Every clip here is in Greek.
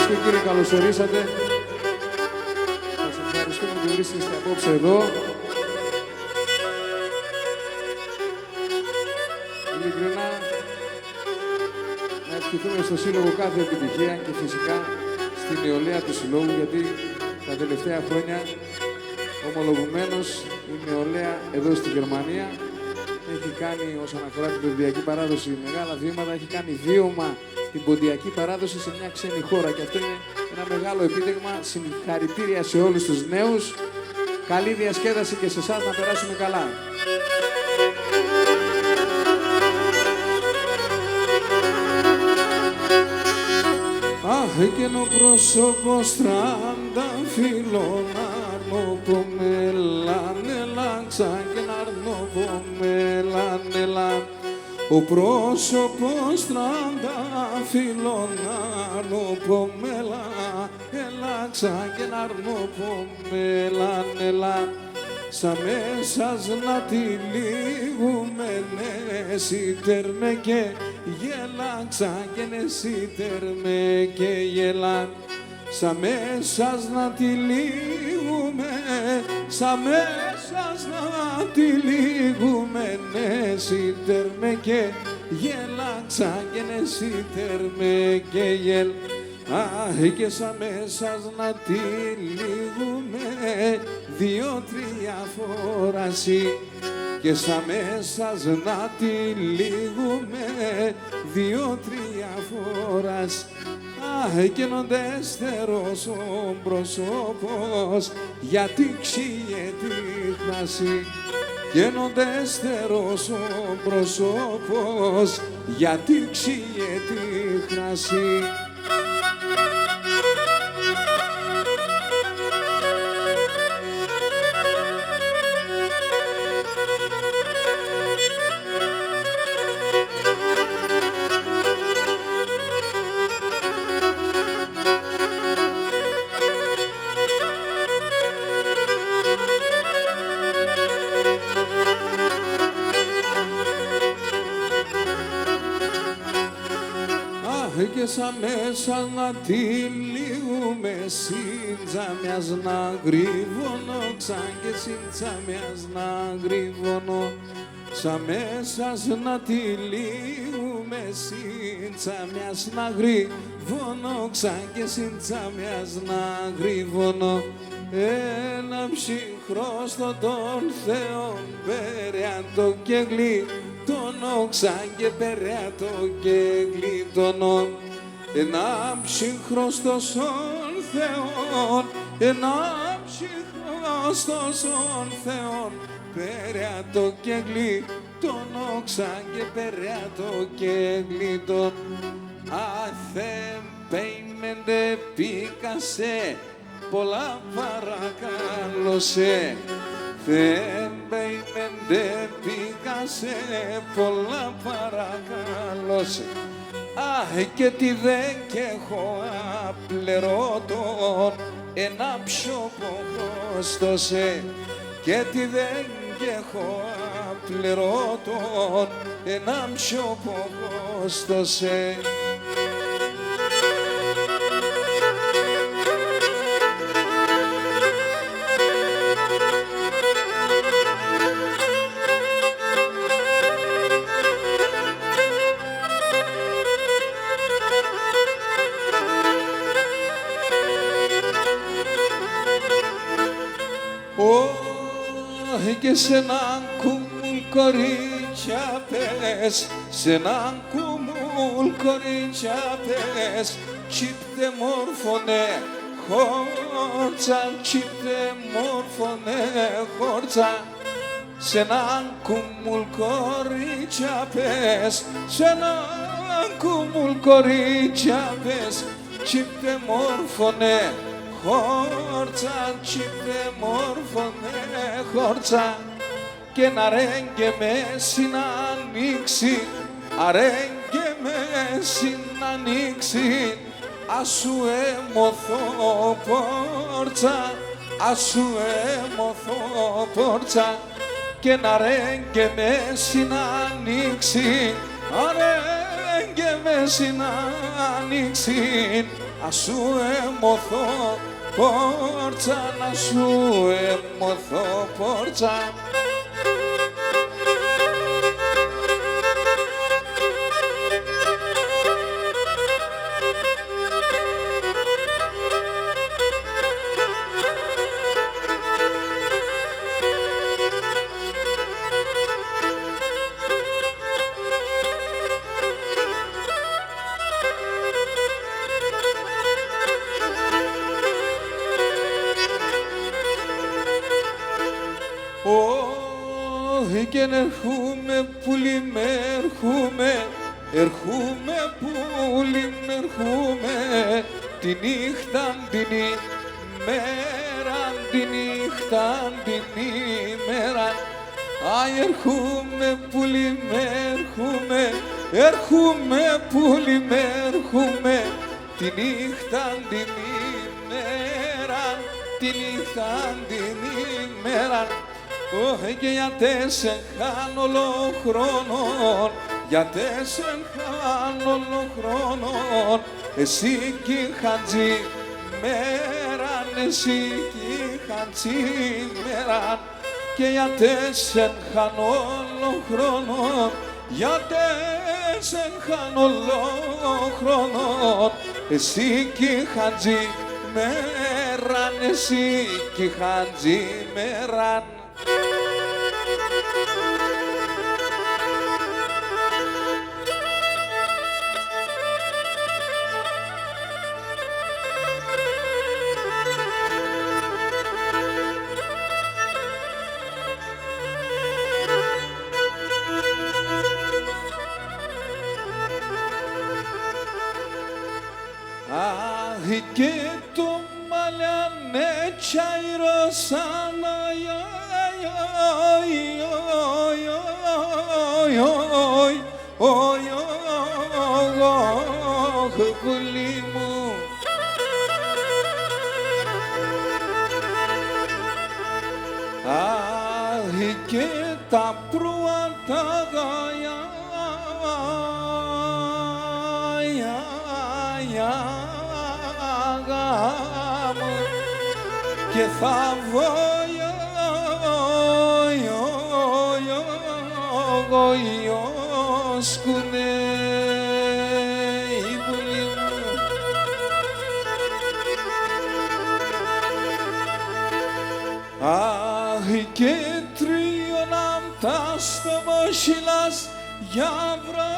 και κύριοι, καλώς ορίσατε. Σας ευχαριστούμε που βρίσκεστε απόψε εδώ. Ειλικρινά, να ευχηθούμε στο Σύλλογο κάθε επιτυχία και φυσικά στην νεολαία του Συλλόγου, γιατί τα τελευταία χρόνια ομολογουμένως η νεολαία εδώ στη Γερμανία έχει κάνει, όσον αφορά την ποντιακή παράδοση, μεγάλα βήματα, έχει κάνει βίωμα την ποντιακή παράδοση σε μια ξένη χώρα και αυτό είναι ένα μεγάλο επίτευγμα. Συγχαρητήρια σε όλους τους νέους. Καλή διασκέδαση και σε εσάς, να περάσουμε καλά. Αχ, εκείνο πρόσωπο στρανταφύλλο νέλα, και νέλα. Ο πρόσωπος τρανταφύλλο έλα και νέλα. Σα μέσας να τυλίγουμε νεσίτερμε και γέλαξα και νεσίτερμε και γέλαν. Σα μέσας να τυλίγουμε, σα μέσας να τυλίγουμε νεσίτερμε και γέλαξα και νεσίτερμε και γέλ. Αχ, και σαν μέσας να τυλίγουμε 2-3 φορασί και σαν μέσας να τυλίγουμε 2-3 φορασί. Αχ, καινοντέστερος ο πρόσωπος γιατί ξύγε τη χνάση. Καινοντέστερος ο πρόσωπος γιατί ξύγε τη χνάση. Και σαν μέσα να τυλίγουμε σύντζα μιας να γρύβωνω, ξαν και σύντζα μιας να γρύβωνω. Σαν μέσας να τυλίγουμε σύντζα μιας να γρύβωνω, ξαν και σύντζα μιας να γρύβωνω. Ένα ψυχρόστο των Θεών περαιάτο και γλίτωνο, ξαν και περαιάτο και γλίτωνο. Ένα ψυχρόστο των Θεών, ένα ψυχρόστο των Θεών περαιάτο και γλίτωνο, ξαν και περαιάτο και γλίτωνο. Αθεν πέιμεντε πήκασε, πολλά παρακαλώ σε. Θεέ πέιμεντε πήκασε, πολλά παρακαλώ σε. Αχ, και τι δεν κι έχω απλερωτών, ένα πιο πόχωστοσε. Και τι δεν κι έχω απλερωτών, ένα πιο πόχωστοσε. Και σ' έναν κουμούλ κορίτσια πες, σ' έναν κουμούλ κορίτσια πες, τσίπτε μόρφωνε χόρτσα, τσίπτε μόρφωνε χόρτσα. Σ' έναν κουμούλ κορίτσια πες, σ' έναν κουμούλ κορίτσια πες, τσίπτε μόρφωνε χόρτσα, τσίπτε μόρφωνε χόρτσα. Και να ρέγγε με συνανοίξει, αρέγγε με συνανοίξει, ασου έμωθω πόρτσα, ασου έμωθω πόρτσα. Και να ρέγγε με συνανοίξει, αρέγγε με συνανοίξει, ας σου εμωθώ πόρτσα, να σου εμωθώ πόρτσα. Και ερχούμε πουλί με ερχούμε πουλί με ερχούμε τη νύχτα την ημέρα, τη νύχτα την ημέρα. Αι ερχούμε πουλί με ερχούμε πουλί με ερχούμε τη νύχτα την ημέρα, τη νύχτα την ημέρα. Και γιατί σε χάνω όλο χρόνο, γιατί σε χάνω όλο χρόνο, εσύ κι χατζή μέραν, εσύ κι χατζή μέραν. Και γιατί σε χάνω όλο χρόνο, γιατί σε χάνω όλο χρόνο, εσύ κι χατζή μέραν, εσύ κι χατζή μέραν. Και το μαλλιάνε τσαϊρώσανα, γουλί μου. Και τα πρώτα γaya και θα βοησκουνε η βουλή μου. Και τρίωναν τα στομοχυλάς για βράει,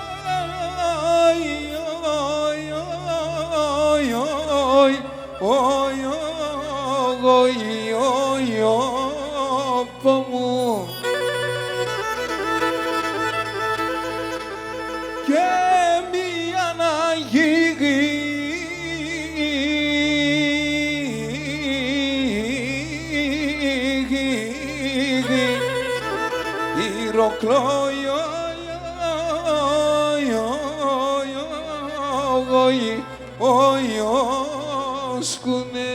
μου. Και μία να γίγει ηρωκλώιο σκουνέ.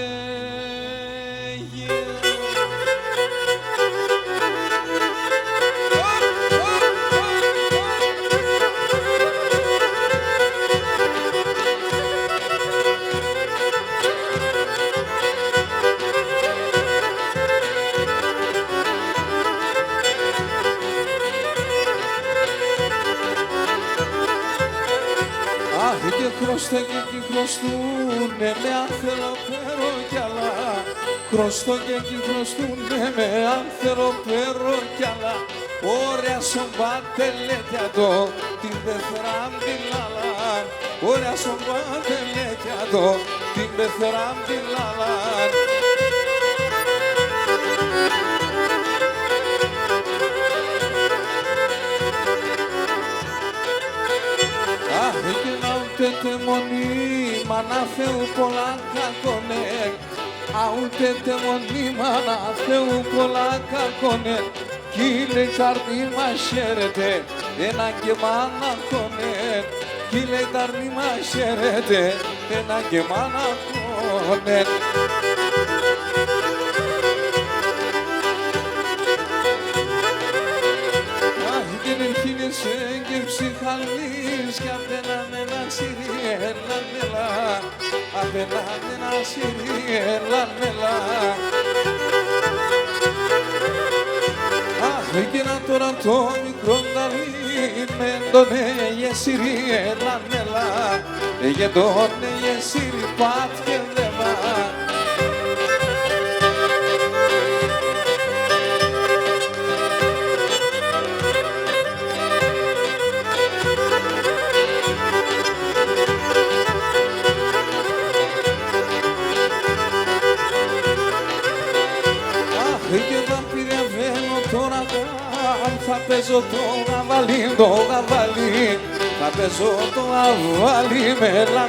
Χρωστέ και εκεί χρωστούνε με ανθεροπέρο κι άλλα. Χρωστώ και εκεί χρωστούνε με ανθεροπέρο κι άλλα. Ωραία σομπάτελέτια το την πεθράμ την λάλα. Ωραία σομπάτελέτια το την πεθράμ την λάλα. Ούτε μονίμα να Θεού πολλά κακόνε, ούτε μονίμα να Θεού πολλά κακόνε. Κι λέει ταρνή μας χαίρεται, ένα και μάνα κόνε. Κι λέει ταρνή μας χαίρεται, ένα και μάνα κόνε. Και ψυχαλής κι απέναμε να ξηρή, έλα, πελάτε να σιριέλα. Αχ, εκείνα τώρα το μικρό ταλί με τον σιριέλα. Για τον σιρι πάτια δεβά. Θα παίζω το γαβαλί, θα παίζω το γαβαλί, μέλα.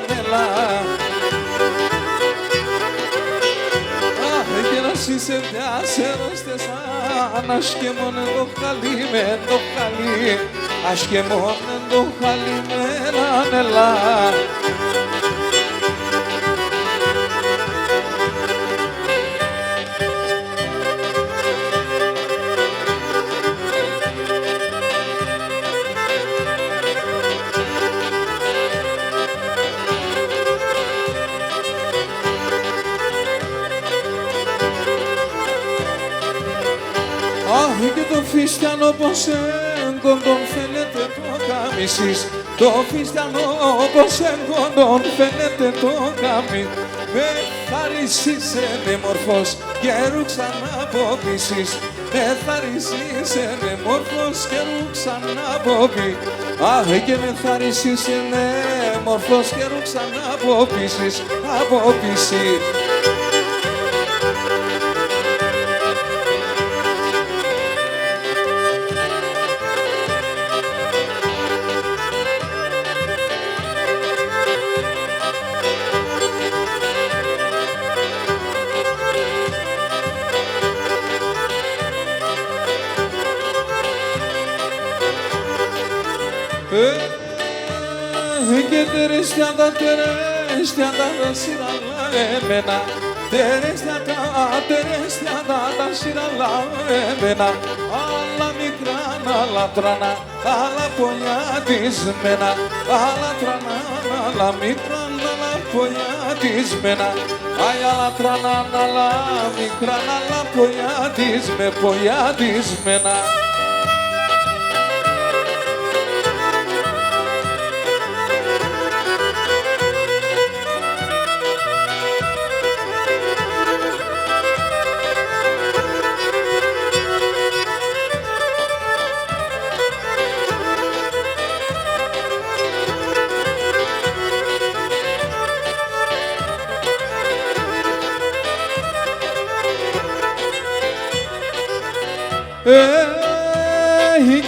Αχ, και να συσσεβιάσαι σαν ασκεμόνε το χαλί, με το χαλί, ασκεμόνε το χαλί, μέλα. Και το φίστιανο πως έγκον τον φαίνεται το καμισής. Το φίστιανο πως έγκον τον φαίνεται το καμί. Με θαρρυσίσαι μορφός και ρούξαν από πισής. Με θαρρυσίσαι μορφός και ρούξαν από πι. Αχ, και με θαρρυσίσαι μορφός και ρούξαν από πισής, από πισής. Και τερέστια τα σειραλά εμένα. Τερέστια τα σειραλά εμένα. Άλλα μικρά να λατρανά, άλλα πολιατισμένα. Άλλα τρανά, άλλα μικρά, άλλα πολιατισμένα. Άλλα λατρανά, άλλα μικρά, άλλα πολιατισμένα.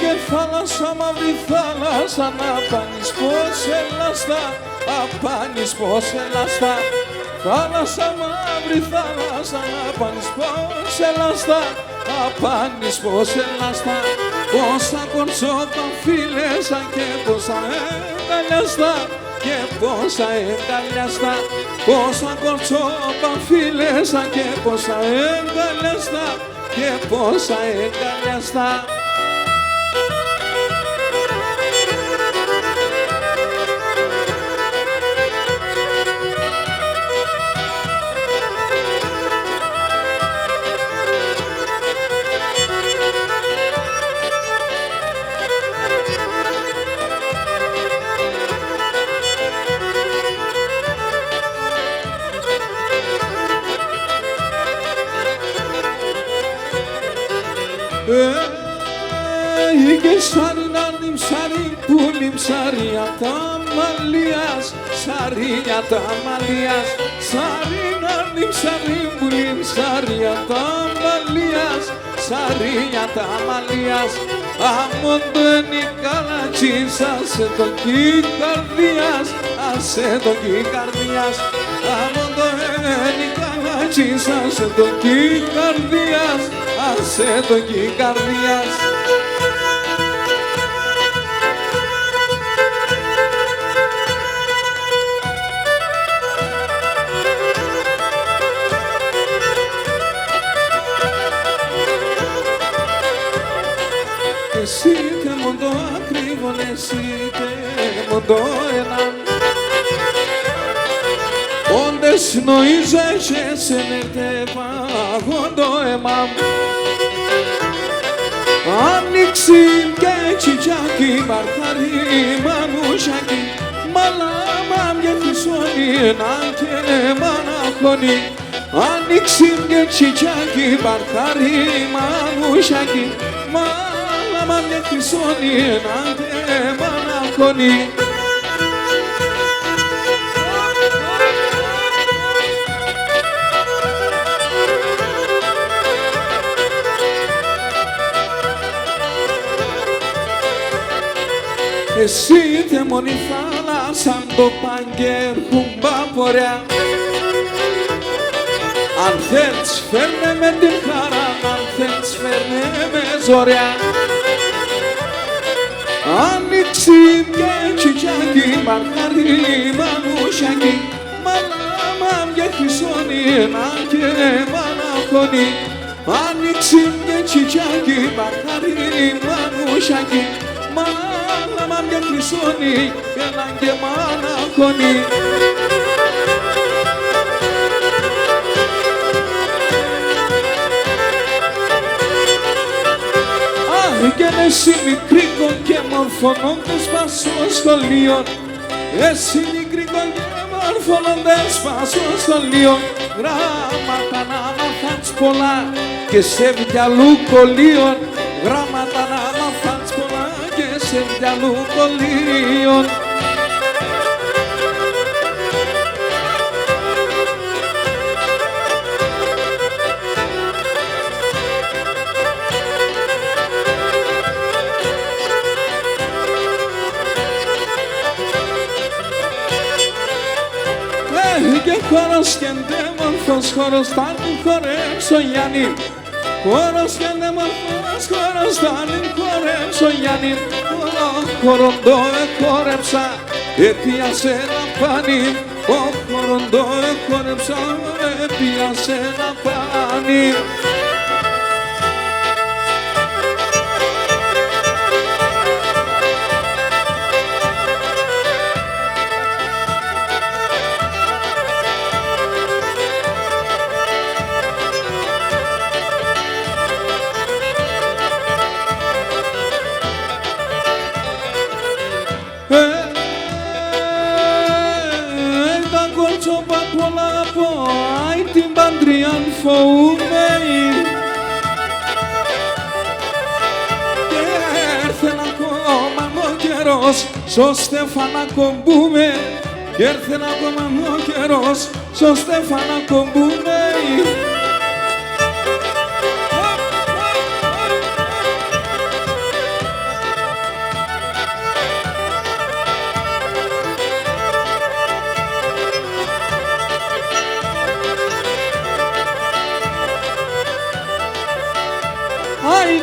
Και θάλασσα, μαύρη θάλασσα, να πάνεις πως ελαστά, απάνεις πως ελαστά. Θάλασσα, μαύρη θάλασσα, να πάνεις πως ελαστά, απάνεις πως ελαστά. Πόσα κορτσόπα φίλεσα και πόσα εγκαλιαστά, και πόσα εγκαλιαστά. Πόσα κορτσόπα φίλεσα και πόσα εγκαλιαστά, και πόσα εγκαλιαστά. Και σαρίνα νυμψάρι που νυμψάρια τα μαλλίας, σαρίνια τα μαλλίας. Σαρίνα νυμψάρι που νυμψάρια τα μαλλίας, σαρίνια τα μαλλίας. Αμόν το είναι καλατσίς, άσε το κι καρδίας, άσε το κι καρδίας. Αμόν το είναι καλατσίς, άσε το κι καρδίας, άσε το κι καρδίας. Εσύ και μόνο το ακριβόν, εσύ και μόνο το έναν. Ondes noizeše se ne teba godojema Aniksim geçicaki barkari manuşaki Malamam yetişoni nante manakoni Aniksim geçicaki barkari manuşaki Malamam yetişoni nante manakoni Εσύ τε μόνη θάλασσα το παγκέρχουμπα πορεία Αν θέλεις φέρνε με την χαρά, αν θέλεις φέρνε με ζωριά Άνοιξη και τσιτσάκι, μαρκάρι μανούσιακι Μαλάμαμ και χρυσόνι, ένα και μαναχώνι Άνοιξη και τσιτσάκι, μαρκάρι μανούσιακι Μαλάμαμ και χρυσόνι, ένα και μαναχώνι Κι αν εσύ μικρίκον και μορφωνόντες πας στο σχολείο Εσύ μικρίκον και μορφωνόντες πας στο σχολείο Γράμματα να μάθεις πολλά και σε βιαλού κολλείων Γράμματα να μάθεις πολλά και σε βιαλού κολλείων Και χώρος και ντέμορφος χώρος θα την χορέψω Γιάννη Χώρος και ντέμορφος χώρος θα την χορέψω Γιάννη Χοροντό χόρεψα έπιασε ένα πάνι Χοροντό χόρεψα έπιασε ένα πάνι την παντριάν φοβούμαι και έρθε ακόμα ο καιρός στο στέφανα κομπούμε και έρθε ακόμα ο καιρός στο στέφανα κομπούμε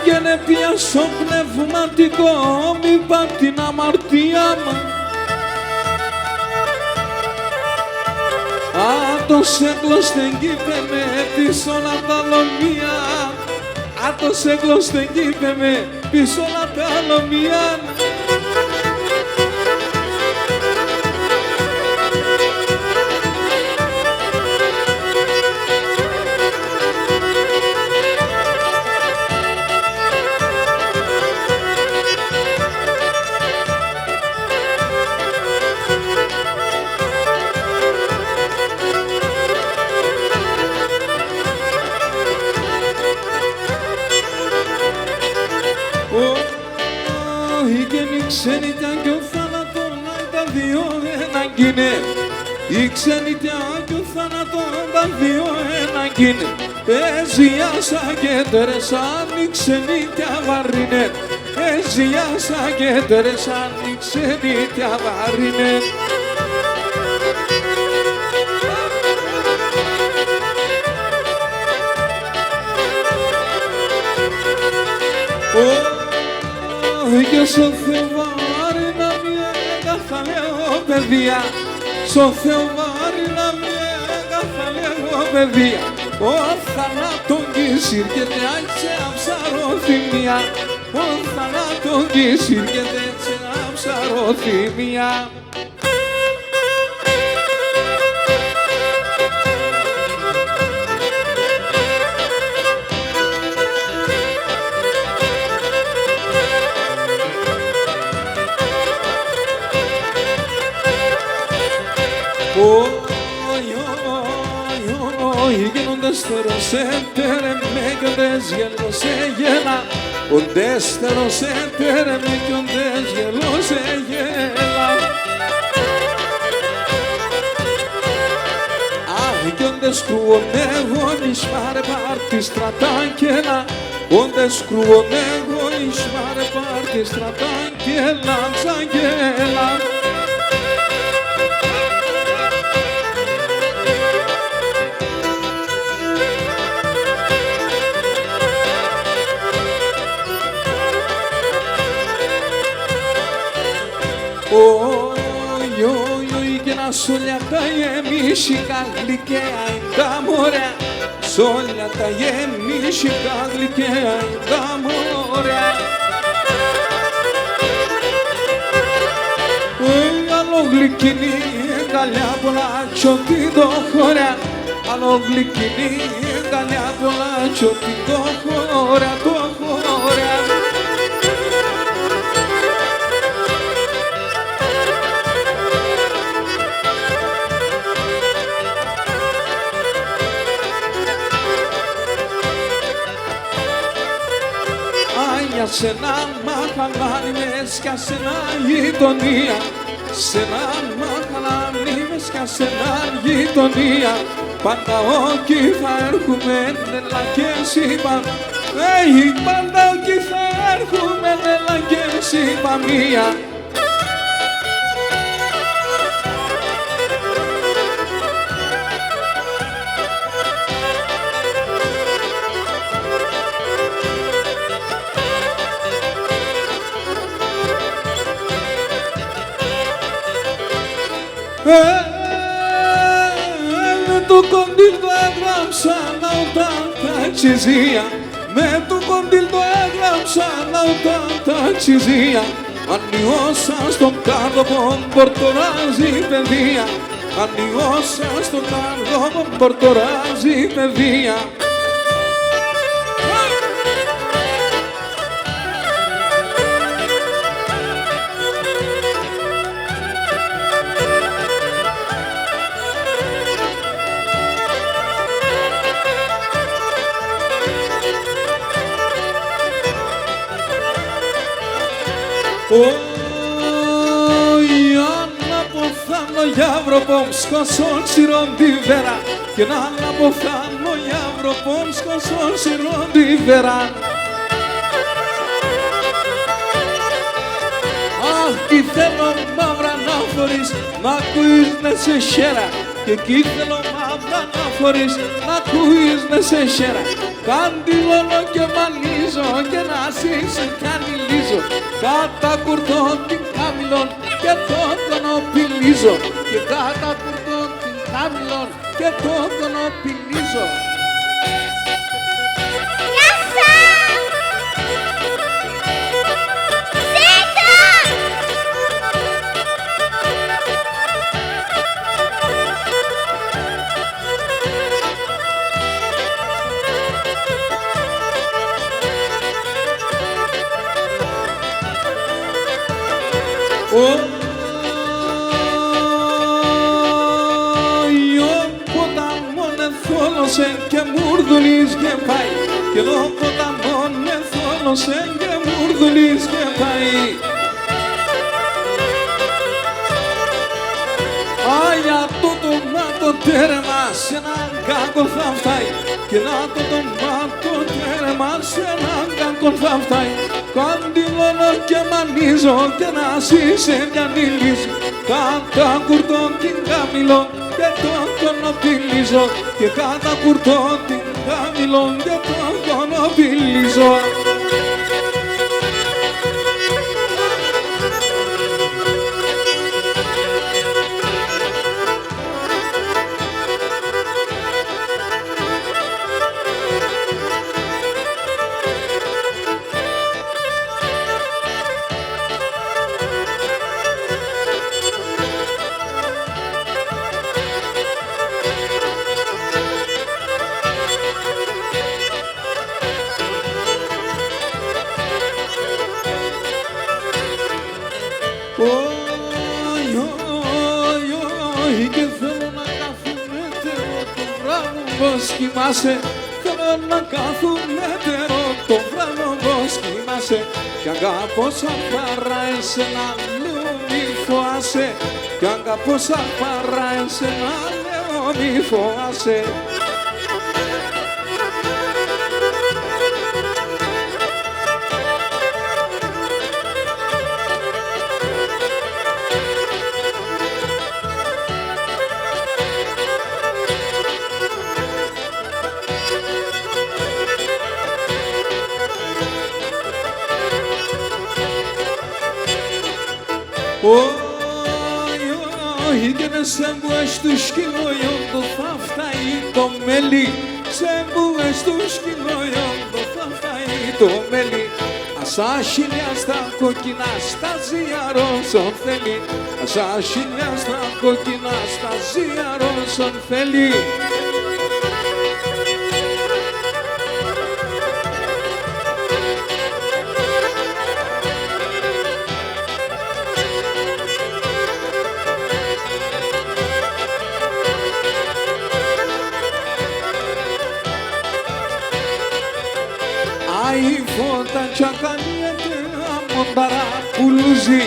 και ναι πιάσω πνευματικό, μη πά' την αμαρτία μου. Άτος έγκλωστεν κύπε με πίσω να τα λομία. Άτος έγκλωστεν κύπε με πίσω να τα λομία. Ξενιτιά κι ο θάνατον τα δύο ένα γίνε. Η ξενιτιά κι ο θάνατον τα δύο ένα γίνε. Εζιάσα και τερεσάν η ξενιτιά βαρύνε. Εζιάσα και τερεσάν η ξενιτιά βαρύνε. Και στο Θεοβάρι να μη εγκαθαλέω παιδεία. Στο Θεοβάρι να μη εγκαθαλέω παιδεία. Ο θανάτων της ήρκεται σε αψαροθυμία. Ο θανάτων της ήρκεται σε αψαροθυμία. γίνονται στεροσέντερε με γιοντές γελό σε γέλα. Οντές στεροσέντερε με γιοντές γελό σε γέλα. Άχιοντες κρούονται γονείς μάρε πάρτι στρατάγγελα. Οντές κρούονται γονείς μάρε πάρτι στρατάγγελα τσαγγέλα. Oi, oi, oi, che la sogliata e miscica glicchea in d'amore. Sogliata e miscica glicchea in d'amore. Oi, allo glicchini, gagliapola, ciotti d'occhore. Allo glicchini, gagliapola, ciotti d'occhore, d'occhore. Σε ένα μαχαλάνι με σκιάσαινα γειτονία. Σε ένα μαχαλάνι με σκιάσαινα γειτονία. Πάντα όκι θα έρχομαι έλα και είπα. Πάντα όκι θα έρχομαι έλα και είπα μία. Με το κοντήλ το έγραψα να όταν ταξιζία. Με το κοντήλ το έγραψα να όταν ταξιζία. Ανιώσα στον κάρδο πορτοράζει παιδεία. Ανιώσα στον κάρδο πορτοράζει παιδεία. Αν αποθάνω για σκοσών σειρών τη βέρα. Και να αποθάνω για σκοσών σειρών τη βέρα. Αχ, κι θέλω μαύρα να φορείς, να ακούεις να σε χέρα. Και κι θέλω μαύρα να φορείς, να ακούεις να σε χέρα. Καντιλώνω και μανίζω και να σε κανιλίζω. Κάτα κουρτών την κάμιλον και το κονοπιλίζω. Και κάτα κουρτών την κάμιλον και το κονοπιλίζω. Ο ποταμόν εθόλωσε και μουρδουλής και πάει. Και ο ποταμόν εθόλωσε και μουρδουλής και πάει. Για το μάτο τέρμα σε έναν κάγκο θα φτάει. Και να το μάτο τέρμα σε έναν κάγκο θα φτάει. Καντιλώνω και μανίζω και να σε κανιλίζω. Κάτα κουρτών την κάμιλο και τον κονοπιλίζω. Και κάτα κουρτών την κάμιλο και τον κονοπιλίζω. πως κοιμάσαι, θέλω να κάθομαι τερό το βράδο πως κοιμάσαι. Κι αγαπώ σαν παρά εσένα λέω μη φοάσαι, κι αγαπώ σαν παρά εσένα λέω μη φοάσαι. Όχι και να σε μπουές του σκυλόιοντο θα φτάει το μέλι, σε μπουές του σκυλόιοντο θα φτάει το μέλι. Ασά χιλιά στα κόκκινα στα ζιαρόσον θέλει, ασά χιλιά στα κόκκινα στα ζιαρόσον θέλει. Η φώτα τσακανιέται αμόνταρα πουλούζει,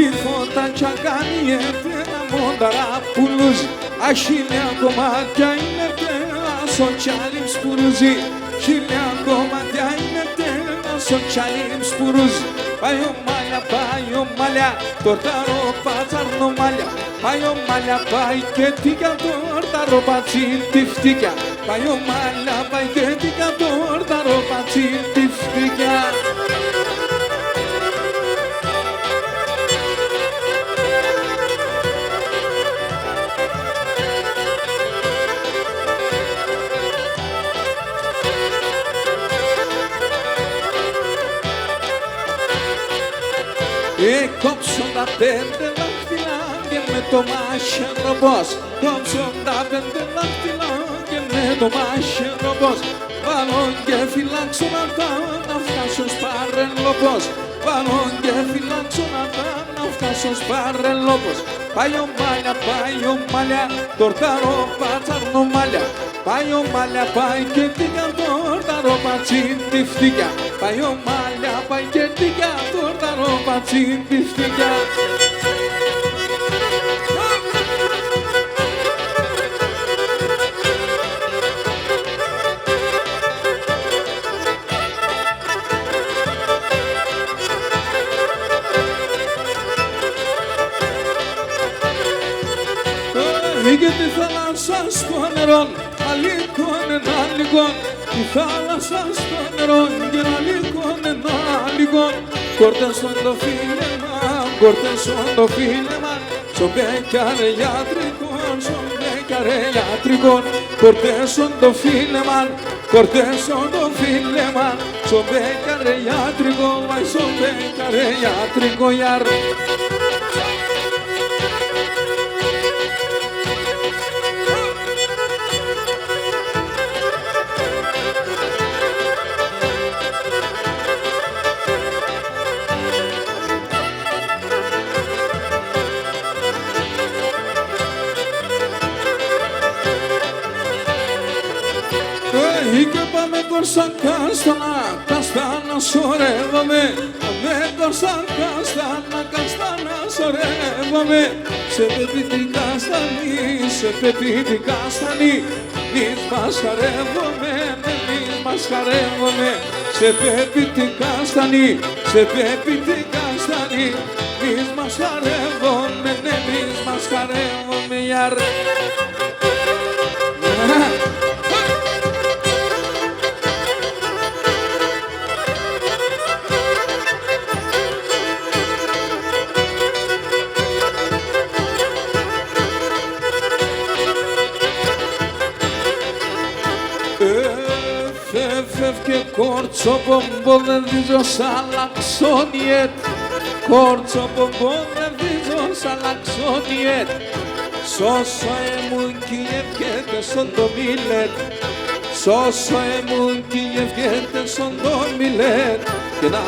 η φώτα τσακανιέται αμόνταρα πουλούζει. Αχίλια κομμάτια είναι τέλος ο τσάλιμ σπουρούζει, χίλια κομμάτια είναι τέλος ο τσάλιμ σπουρούζει. Πάει ο μάλια, τορτάρο πατσάρνο μάλια, πάει ο μάλια, πάει και τίκια τορτάρο πατσίν τη φτίκια. Πάει ο μάλια, πάει και τίκια τορτάρο πατσίν τη φτίκια. Κόψω τα πέντε δάχτυλα και με το μάχαιρο κόψω τα πέντε δάχτυλα και με το μάχαιρο βάλω και φυλάξω να φτάσω σπαρελόπος, βάλω και φυλάξω να φτάσω σπαρελόπος. Πάει ο μάλια, τορτάρο πατσάρνο μάλια, πάει ο μάλια, πάει και τίκια τορτάρο πατσίν τη φτίκια. Πάει ο μάλια, πάει και τίκια τορτάρο πατσίν τη φτίκια. Και τη θάλασσα στο νερό, αλήκον ένα λιγόν. Τη θάλασσα στο νερό και ένα λιγόν, ένα λιγόν. Κορτέσον το φίλεμα, κορτέσον το φίλεμα, στον μπέκαρε γιατρικών, στον μπέκαρε γιατρικών. Κορτέσον το φίλεμα, κορτέσον το φίλεμα, στον μπέκαρε γιατρικό, βαϊ στον μπέκαρε γιατρικό γιαρ. Και πάμε κορσά καστάνα σωρεύαμε, πάμε κορσά καστάνα σωρεύαμε. Σε πεπίτη καστανή, σε πεπίτη καστανή, μης μας χαρεύομαι, μης μας χαρεύομαι. Σε πεπίτη καστανή, σε πεπίτη καστανή, μης μας χαρεύομαι, μης μας χαρεύομαι γιαρ. Και κόρτσο πομπό δεν δίζω σαν λαξόνιετ, κόρτσο πομπό δεν δίζω σαν λαξόνιετ. Σώσο εμούν κι ευκέτε στον το μιλέτ, σώσο εμούν κι ευκέτε στον το μιλέτ. Και να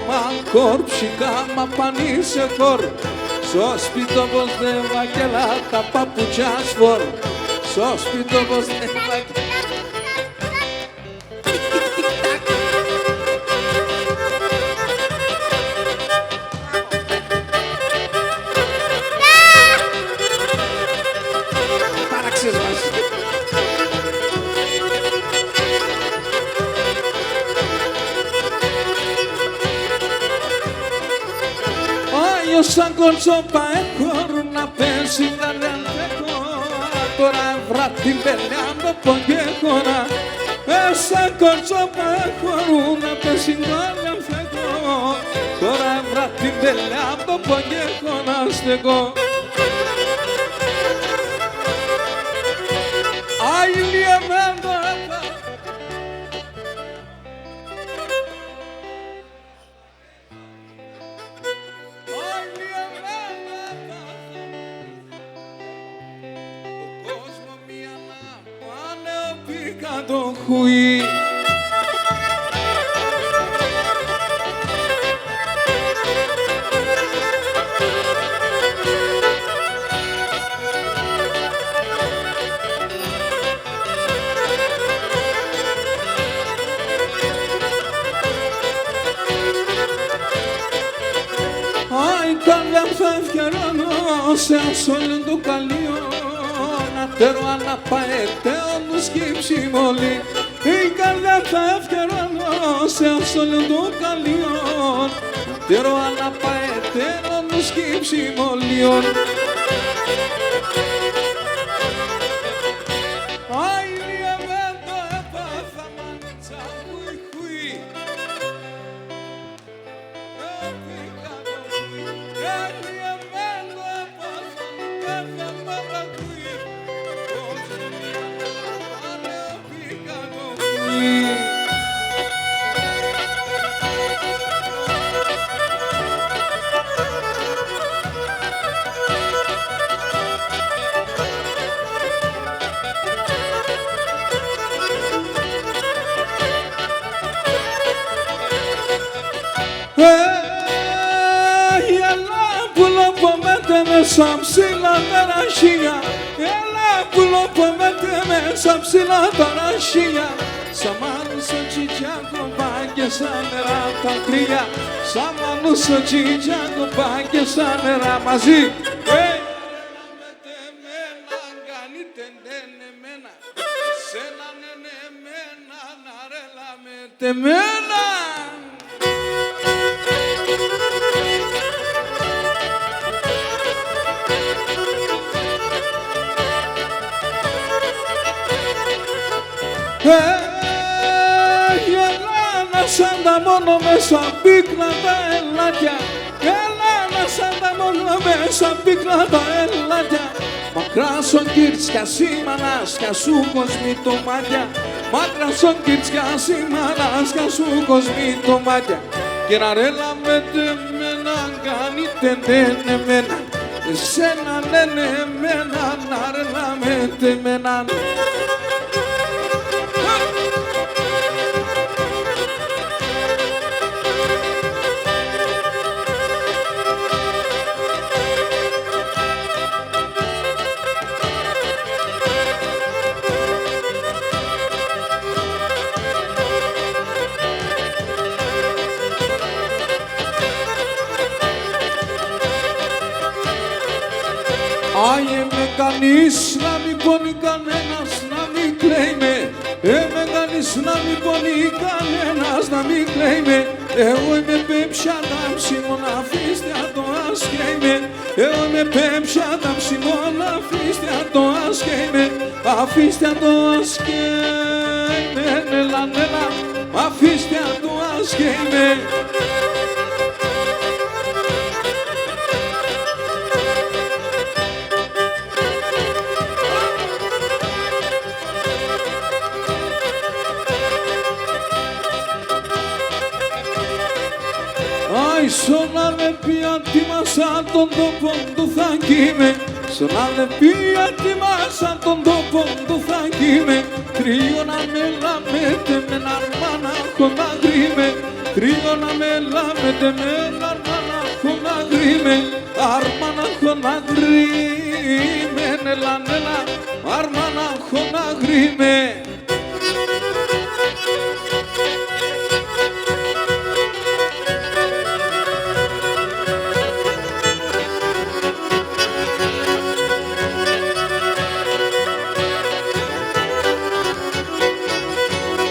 μαν κόρψει κάμα πανίσε χωρ, στο σπίτο πως δεν βαγγελά τα παπουτσιά σφορ. στο σπίτι όπως νεύμακι. Πάραξες μας. Σαν κολτσόπα έχω να πέσει τα λένθεκο. Τώρα βρά την πελιά με πογέχωνα. Σαν κολτσόπα έχω να πέσει τα λένθεκο. Τώρα βρά την πελιά με πογέχωνα στεκώ. Άιλια μέντα. Το χουί. Άι καλά θα ευκαιρώνω σε όλο το καλείο. Τέρο αναπαέτε όλους κύψη μόλι. Η καρδιά θα ευκαιρώνω σε όλο το καλείο. Τέρο αναπαέτε όλους κύψη μόλιον. Άι λιαβέντο έπαθα μανίτσα χουί χουί. Έπικα το χουί. Λιαβέντο έπαθα μανίτσα χουί. Μέσα ψηλά ταραχία, έλα πουλοπομέτε μέσα ψηλά ταραχία. Σαν μάνουσο τσιτζιάκο και σαν νερά τα κρύα. Σαν μάνουσο τσιτζιάκο και σαν νερά μαζί. Εμένα κάνετε εμένα, εσένα εμένα να ρέλα με τεμένα. Ελάνα σαν τα μόνο μέσα πίκνα τα ελάτια. Ελάνα σαν τα μόνο μέσα πίκνα τα ελάτια. Μακρά σον κύρτσια σήμανας κι ασού κοσμί το μάτια. Μακρά σον κύρτσια σήμανας κι ασού κοσμί το μάτια. Και να ρέλα με τεμένα κάνετε εμένα. Εσένα λένε εμένα να ρέλα με τεμένα. Άιε με κανείς να μην πονεί κανένας να μην κλαίει με. Με κανείς να μην πονεί κανένας να μην κλαίει με. Εγώ είμαι πέμψια τα ψημώνα αφήστε το άσκει με. Εγώ είμαι πέμψια τα ψημώνα αφήστε το άσκει με. Αφήστε το άσκει με. Νέλα νέλα αφήστε το άσκει με. Στον αλεπία τιμάσα τον τόπο του θα κείμε. Στον αλεπία τιμάσα τον τόπο του θα κείμε. Τρίο να με λαμέτε με έναν μάναχο να γρήμε. Τρίο να με λαμέτε με έναν μάναχο να γρήμε. Αρμάναχο να γρήμε. Νέλα νέλα αρμάναχο είμαι.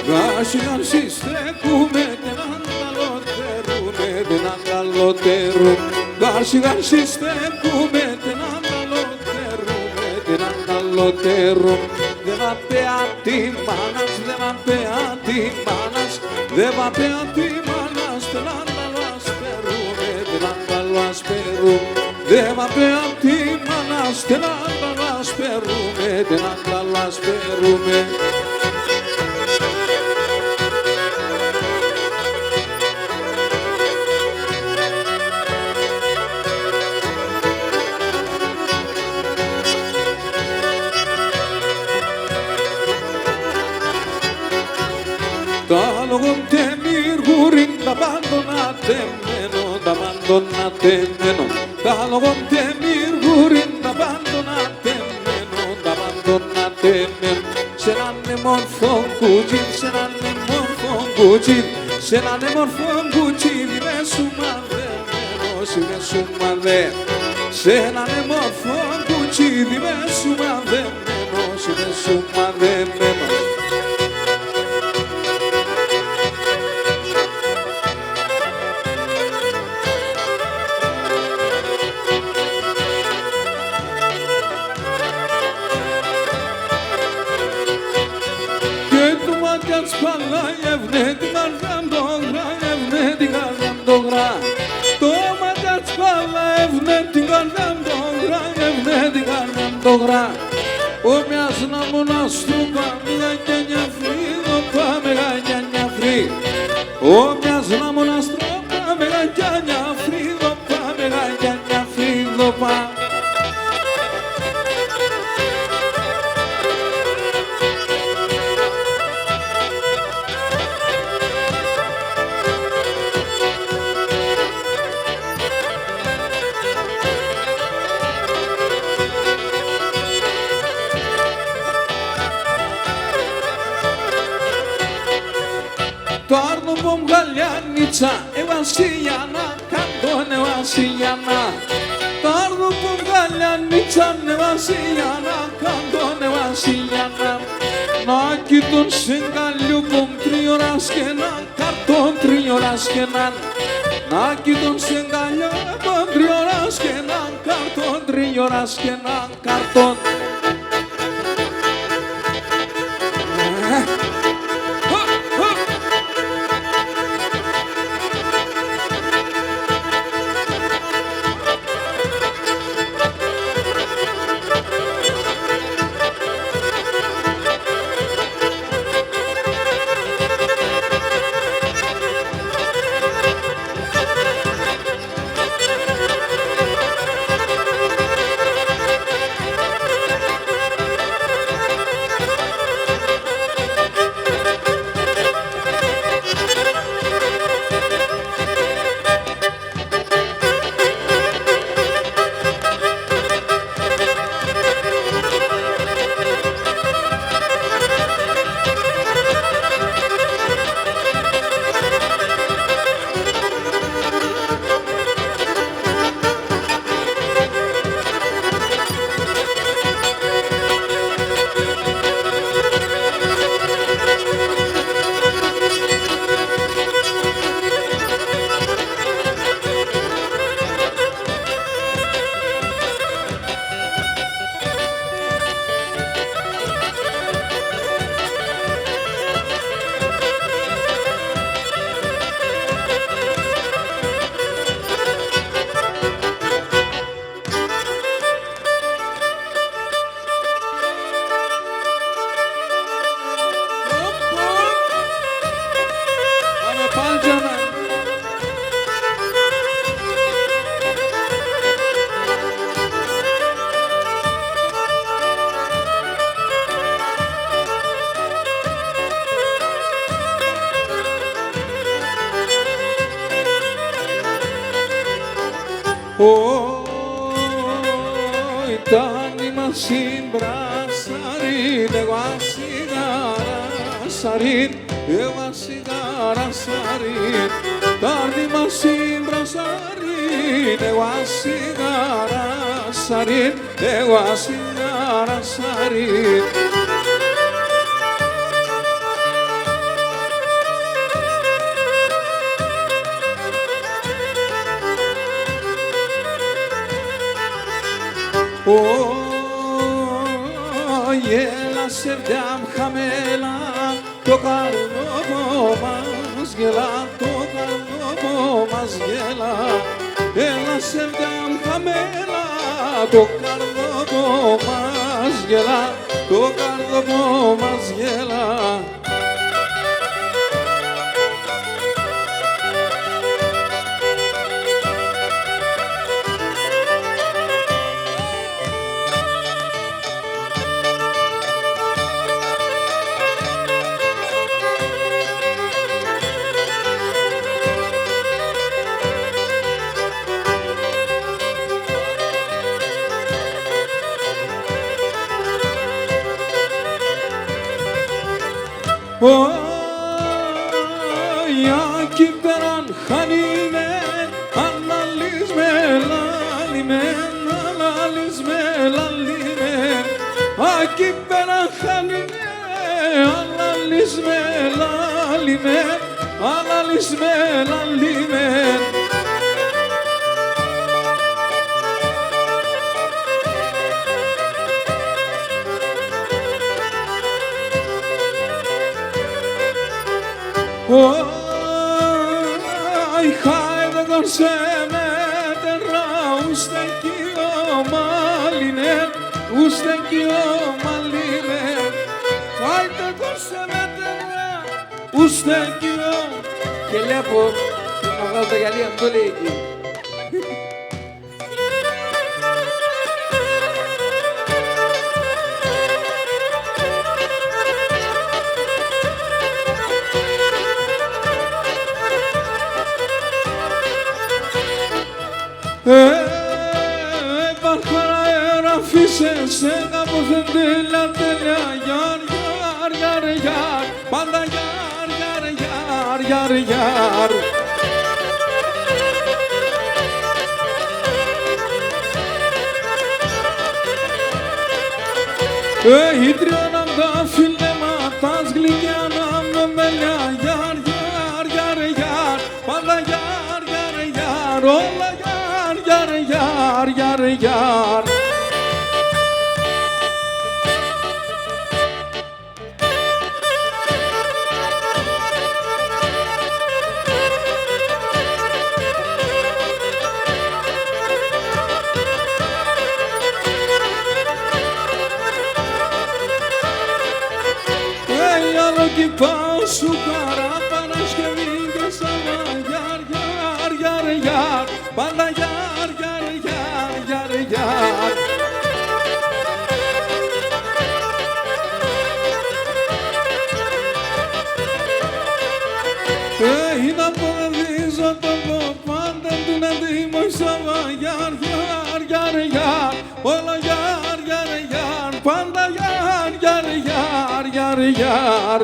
Γάσι στέκουμε δεν ανταλωτερούμε, δεν ανταλωτερούμε. Γάσι στέκουμε δεν ανταλωτερούμε, δεν ανταλωτερούμε. Δεν va πέα τη μάνας, δεν va πέα τη μάνας, δεν va πέα τη μάνας, δεν ανταλω ασπερούμε, δεν ανταλω ασπερούμε. Δεν va πέα τη μάνας, δεν ανταλω ασπερούμε, δεν ανταλω ασπερούμε. Τα λόγω τεμίργουριν τα παντονατεμένο, τα παντονατεμένο. Τα λόγω τεμίργουριν τα παντονατεμένο, τα παντονατεμένο. Σε έναν μορφό κουτσίν, σε έναν μορφό κουτσίν, σε έναν μορφό κουτσίν, είμαι σου μαδεμένος, είμαι σου μαδεμένος. Σε έναν μορφό κουτσίν, είμαι σου μαδεμένος, είμαι σου μαδεμένος. Παλάγευνε την καρδιά μου το γράγευνε την καρδιά μου το γρά. Το μάτια της παλάγευνε την καρδιά μου το γράγευνε την καρδιά μου το γρά. Ο μιας να μοναστού πάμε γαγιάνια φρύδο πάμε γαγιάνια φρύδο. Ο μιας να μοναστού πάμε γαγιάνια φρύδο πάμε γαγιάνια φρύδο πάμε. Το άρνο μου γαλιάνιτσα, Βασιλιάνα, καντώνε Βασιλιάνα. Το άρνο μου γαλιάνιτσα, Βασιλιάνα, καντώνε Βασιλιάνα. Να κοιτούν συγκαλιού πομ τριώρας και έναν καρτόν τριώρας και έναν. Να κοιτούν συγκαλιού πομ τριώρας και έναν καρτόν τριώρας και έναν καρτόν. Oi, tani masin brasari negasi sarit, ewa sigara sarit, tardi masimbra sarit, ewa sigara sarit, ewa sigara sarit. Έλα σε δυάμ χαμέλα, το καρνόμο μας γελά, το καρνόμο μας γελά. Έλα σε δυάμ χαμέλα, το καρνόμο μας γελά, το καρνόμο μας γελά. Εκεί πέραν χάνιμε, αναλύς με λάλιμε, αναλύς με λάλιμε. Εκεί πέραν χάνιμε, αναλύς με λάλιμε, αναλύς με λάλιμε. Ay, haydi görseme derra usteki o maline, usteki o maline. Haydi görseme derra usteki o. Και λέει από το μεγάλο το γυαλί, αυτό λέει εκεί. Παρχαρά φύσεσαι κάπως δεν τέλεια τέλεια. Γιάρ, γιάρ, γιάρ, γιάρ, πάντα γιάρ, γιάρ, γιάρ, γιάρ, γιάρ. Οι τριώναν τα φιλέματα γλυκιά να με μέλια. Γιάρ, γιάρ, γιάρ, γιάρ, πάντα γιάρ, γιάρ, γιάρ, όλα γιάρ, γιάρ, γιάρ, γιάρ, γιάρ. Κι πάω σου χαρά Παρασκευή και Σάββα. Γιάρ, γιάρ, γιάρ, γιάρ, πάντα γιάρ, γιάρ, γιάρ, γιάρ, γιάρ. Είδα ποδεδίζω το πω πάντα του να δήμω η Σάββα. Γιάρ, γιάρ, γιάρ, γιάρ, όλα γιάρ, γιάρ, γιάρ, πάντα γιάρ, γιάρ, γιάρ, γιάρ, γιάρ.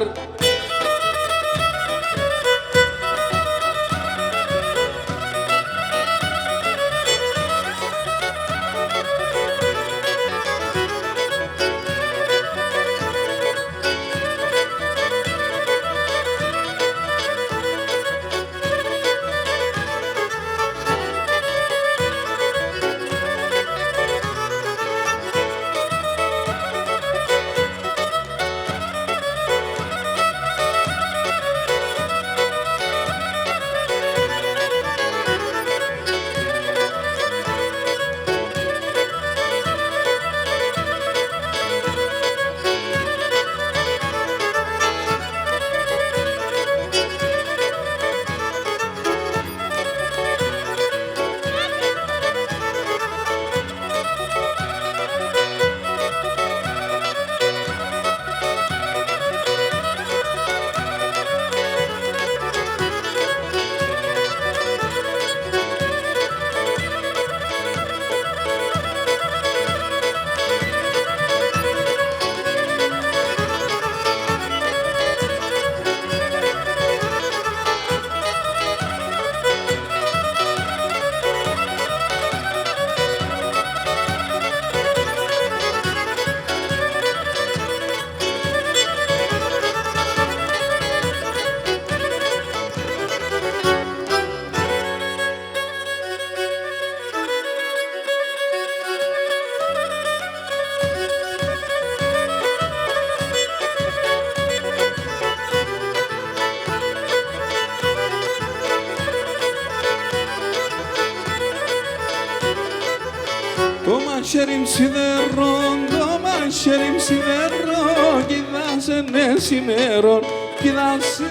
μαχαίρι σιδερών, το μαχαίρι σιδερών, κοίτασε σημερών, κοίτασε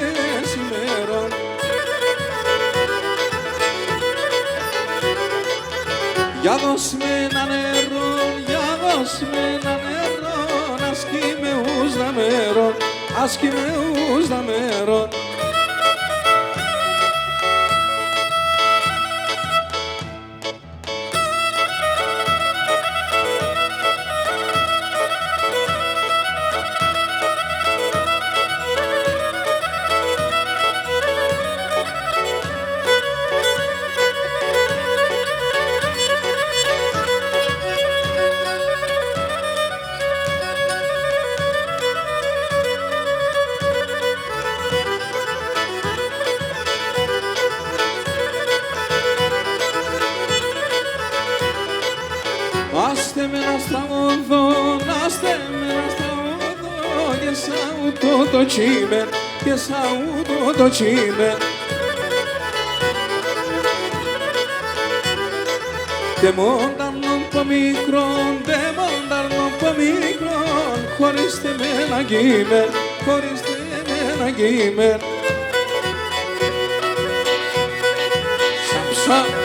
σημερών. Για δώσ' με ένα νερό, για δώσ' με ένα νερό, άσκη με ούσδα μέρον, άσκη με ούσδα μέρον. Άστε με να στραγωδώ, άστε με να στραγωδώ και σαν ούτω το τσίμεν, και σαν ούτω το τσίμεν. Δε μόνταρνον πο μικρόν, δε μόνταρνον πο μικρόν, χωρίστε με να κείμεν, χωρίστε με να κείμεν. Σαν ψά